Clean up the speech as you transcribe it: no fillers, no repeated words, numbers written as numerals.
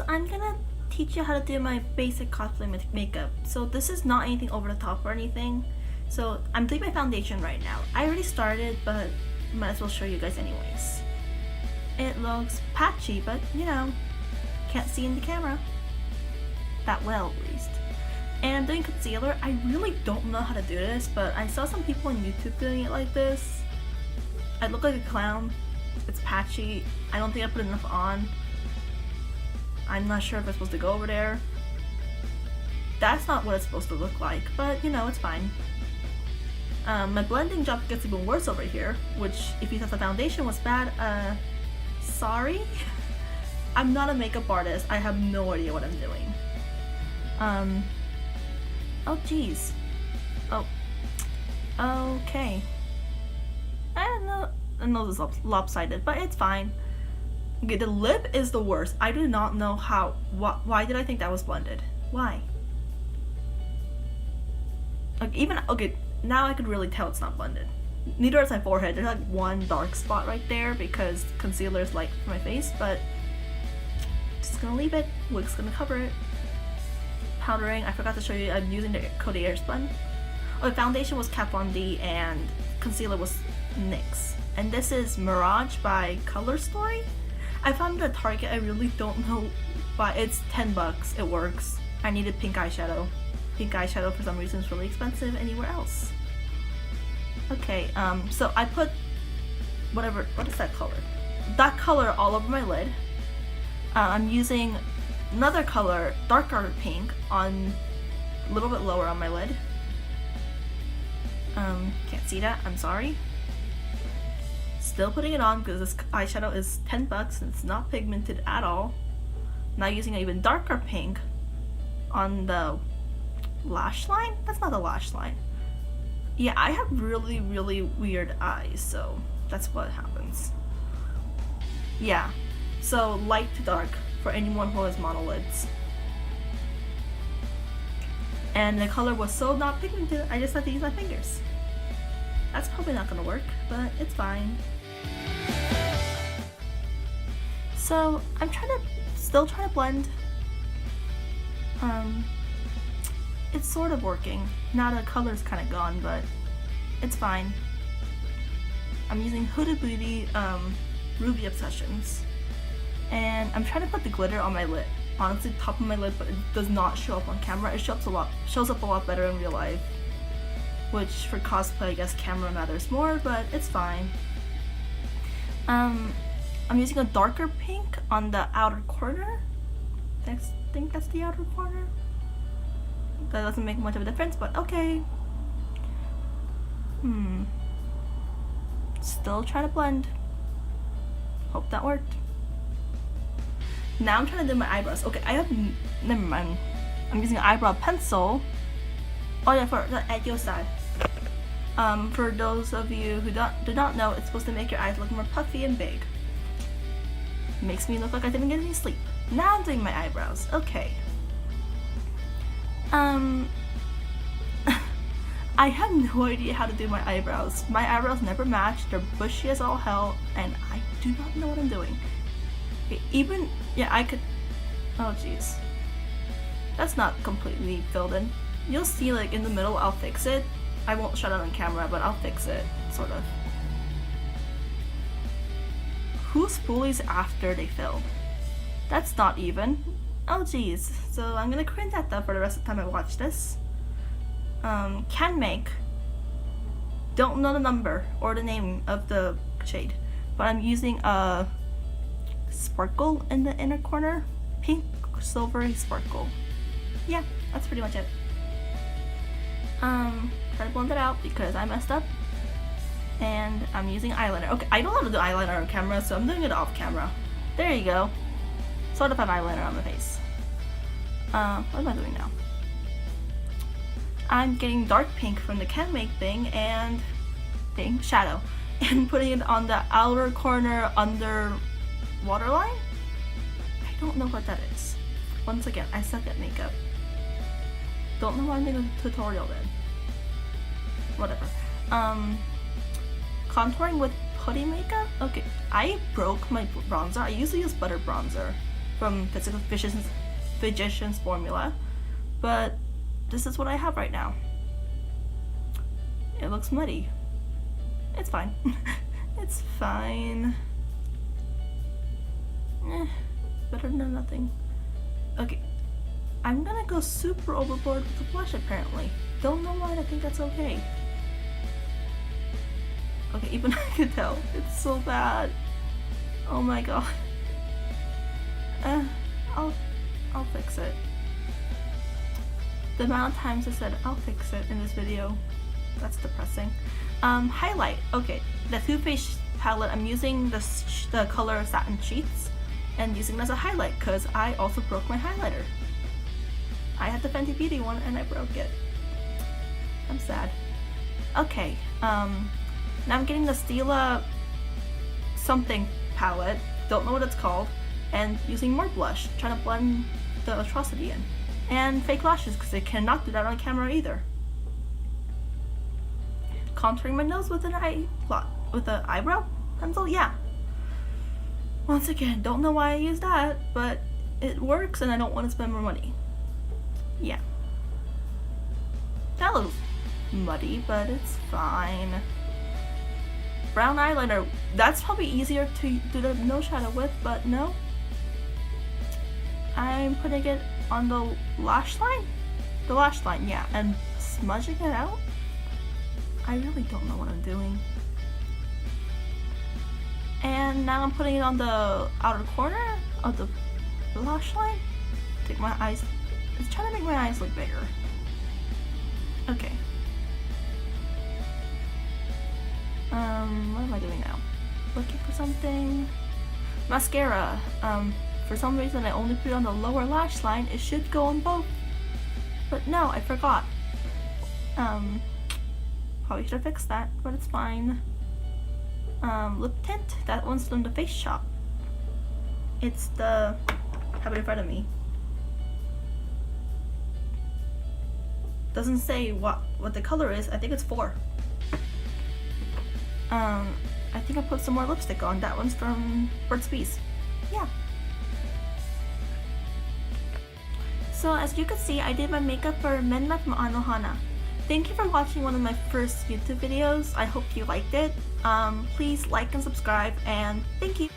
So I'm gonna teach you how to do my basic cosplay makeup. So this is not anything over the top or anything. So I'm doing my foundation right now. I already started, but might as well show you guys anyways. It looks patchy, but you know, can't see in the camera that well at least. And I'm doing concealer. I really don't know how to do this, but I saw some people on YouTube doing it like this. I look like a clown. It's patchy. I don't think I put enough on. I'm not sure if it's supposed to go over there. That's not what it's supposed to look like, but you know, it's fine. My blending job gets even worse over here, which if you thought the foundation was bad, sorry. I'm not a makeup artist. I have no idea what I'm doing. Oh geez. Oh. Okay. I know this is lopsided, but it's fine. Okay, the lip is the worst. I do not know how. Why did I think that was blended? Why? Like okay, now I could really tell it's not blended. Neither is my forehead. There's like one dark spot right there because concealer is light for my face, but just gonna leave it. Wig's gonna cover it. Powdering. I forgot to show you. I'm using the Coty Airspun. Oh, the foundation was Kat Von D and concealer was NYX. And this is Mirage by Color Story. I found it at Target. I really don't know why. It's $10. It works. I needed pink eyeshadow. Pink eyeshadow for some reason is really expensive anywhere else. Okay, so I put whatever, what is that color? That color all over my lid. I'm using another color, darker pink, on a little bit lower on my lid. Can't see that, I'm sorry. Still putting it on because this eyeshadow is $10 and it's not pigmented at all. Now using an even darker pink on the lash line? That's not the lash line. Yeah, I have really weird eyes, so that's what happens. Yeah, so light to dark for anyone who has monolids. And the color was so not pigmented, I just had to use my fingers. That's probably not gonna work, but it's fine. So I'm still trying to blend. It's sort of working. Now the color's kind of gone, but it's fine. I'm using Huda Beauty Ruby Obsessions, and I'm trying to put the glitter on my lid. Honestly, top of my lid, but it does not show up on camera. It shows up a lot better in real life. Which for cosplay, I guess camera matters more, but it's fine. I'm using a darker pink on the outer corner. I think that's the outer corner. That doesn't make much of a difference, but okay. Still trying to blend. Hope that worked. Now I'm trying to do my eyebrows. Okay, never mind. I'm using an eyebrow pencil. Oh yeah, for the Edgio side. For those of you who do not know, it's supposed to make your eyes look more puffy and big. Makes me look like I didn't get any sleep. Now I'm doing my eyebrows. Okay. I have no idea how to do my eyebrows. My eyebrows never match. They're bushy as all hell, and I do not know what I'm doing. Okay, I could. Oh jeez. That's not completely filled in. You'll see, like in the middle, I'll fix it. I won't show it on camera, but I'll fix it, sort of. Who spoolies after they fill? That's not even. Oh geez. So I'm gonna cringe at that for the rest of the time I watch this. Can make. Don't know the number or the name of the shade, but I'm using a sparkle in the inner corner. Pink silvery sparkle. Yeah, that's pretty much it. Try to blend it out because I messed up. And I'm using eyeliner. Okay, I don't know how to do eyeliner on camera, so I'm doing it off camera. There you go. Sort of have eyeliner on my face. What am I doing now? I'm getting dark pink from the Can Make thing and shadow, and putting it on the outer corner under waterline. I don't know what that is. Once again, I suck at makeup. Don't know why I'm doing a tutorial then. Whatever. Contouring with putty makeup? Okay, I broke my bronzer. I usually use butter bronzer from Physical Physician's formula, but this is what I have right now. It looks muddy. It's fine. It's fine. Better than nothing. Okay, I'm gonna go super overboard with the blush apparently. Don't know why I think that's okay. Okay, even I can tell. It's so bad. Oh my god. I'll fix it. The amount of times I said I'll fix it in this video, that's depressing. Highlight. Okay, the Too Faced palette, I'm using the color Satin Sheets and using it as a highlight because I also broke my highlighter. I had the Fenty Beauty one and I broke it. I'm sad. Okay, now I'm getting the Stila something palette, don't know what it's called, and using more blush, trying to blend the atrocity in. And fake lashes, because I cannot do that on camera either. Contouring my nose with an eyebrow pencil, yeah. Once again, don't know why I use that, but it works and I don't want to spend more money. Yeah. That looks muddy, but it's fine. Brown eyeliner, that's probably easier to do the nose shadow with, but no. I'm putting it on the lash line? The lash line, yeah, and smudging it out? I really don't know what I'm doing. And now I'm putting it on the outer corner of the lash line. Take my eyes, it's trying to make my eyes look bigger. Okay. What am I doing now? Looking for something. Mascara. For some reason I only put it on the lower lash line. It should go on both. But no, I forgot. Probably should have fixed that, but it's fine. Lip tint. That one's from the Face Shop. It's the... I have it in front of me. Doesn't say what the color is. I think it's 4. I think I put some more lipstick on. That one's from Burt's Bees. Yeah. So as you can see, I did my makeup for Menma from Anohana. Thank you for watching one of my first YouTube videos. I hope you liked it. Please like and subscribe, and thank you.